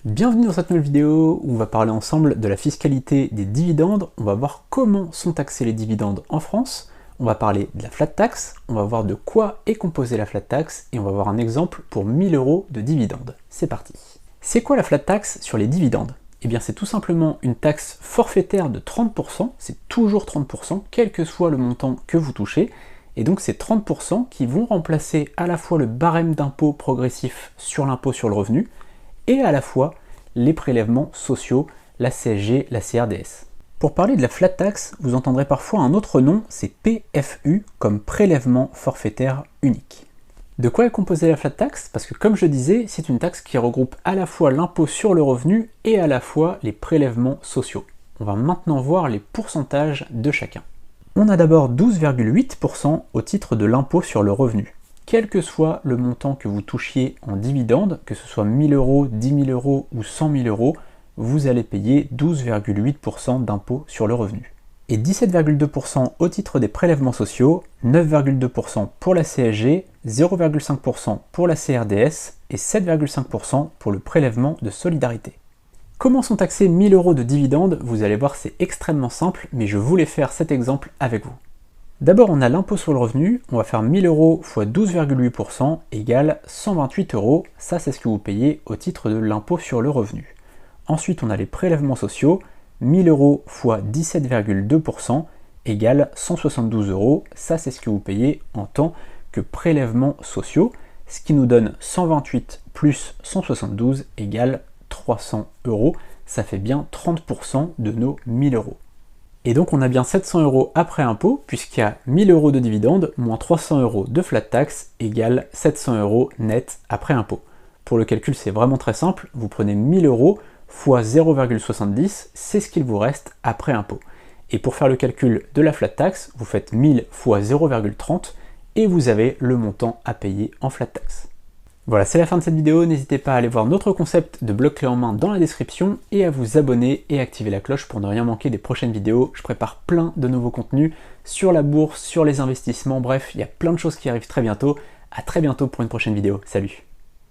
Bienvenue dans cette nouvelle vidéo où on va parler ensemble de la fiscalité des dividendes. On va voir comment sont taxés les dividendes en France. On va parler de la flat tax, on va voir de quoi est composée la flat tax et on va voir un exemple pour 1000 € de dividendes. C'est parti. C'est quoi la flat tax sur les dividendes? Eh bien c'est tout simplement une taxe forfaitaire de 30%, c'est toujours 30%, quel que soit le montant que vous touchez. Et donc c'est 30% qui vont remplacer à la fois le barème d'impôt progressif sur l'impôt sur le revenu et à la fois les prélèvements sociaux, la CSG, la CRDS. Pour parler de la flat tax, vous entendrez parfois un autre nom, c'est PFU, comme prélèvement forfaitaire unique. De quoi est composée la flat tax? Parce que comme je disais, c'est une taxe qui regroupe à la fois l'impôt sur le revenu et à la fois les prélèvements sociaux. On va maintenant voir les pourcentages de chacun. On a d'abord 12,8% au titre de l'impôt sur le revenu. Quel que soit le montant que vous touchiez en dividende, que ce soit 1000 €, 10 000 € ou 100 000 €, vous allez payer 12,8% d'impôt sur le revenu. Et 17,2% au titre des prélèvements sociaux, 9,2% pour la CSG, 0,5% pour la CRDS et 7,5% pour le prélèvement de solidarité. Comment sont taxés 1000 € de dividendes? Vous allez voir, c'est extrêmement simple, mais je voulais faire cet exemple avec vous. D'abord, on a l'impôt sur le revenu, on va faire 1000 € x 12,8% égale 128 €, ça c'est ce que vous payez au titre de l'impôt sur le revenu. Ensuite, on a les prélèvements sociaux, 1000 € x 17,2% égale 172 €, ça c'est ce que vous payez en tant que prélèvements sociaux, ce qui nous donne 128 plus 172 égale 300 €, ça fait bien 30% de nos 1000 €. Et donc on a bien 700 € après impôt, puisqu'il y a 1000 € de dividendes moins 300 € de flat tax égale 700 € net après impôt. Pour le calcul, c'est vraiment très simple, vous prenez 1000 € fois 0,70, c'est ce qu'il vous reste après impôt. Et pour faire le calcul de la flat tax, vous faites 1000 fois 0,30 et vous avez le montant à payer en flat tax. Voilà, c'est la fin de cette vidéo, n'hésitez pas à aller voir notre concept de bloc clé en main dans la description et à vous abonner et activer la cloche pour ne rien manquer des prochaines vidéos. Je prépare plein de nouveaux contenus sur la bourse, sur les investissements, bref, il y a plein de choses qui arrivent très bientôt. À très bientôt pour une prochaine vidéo, salut!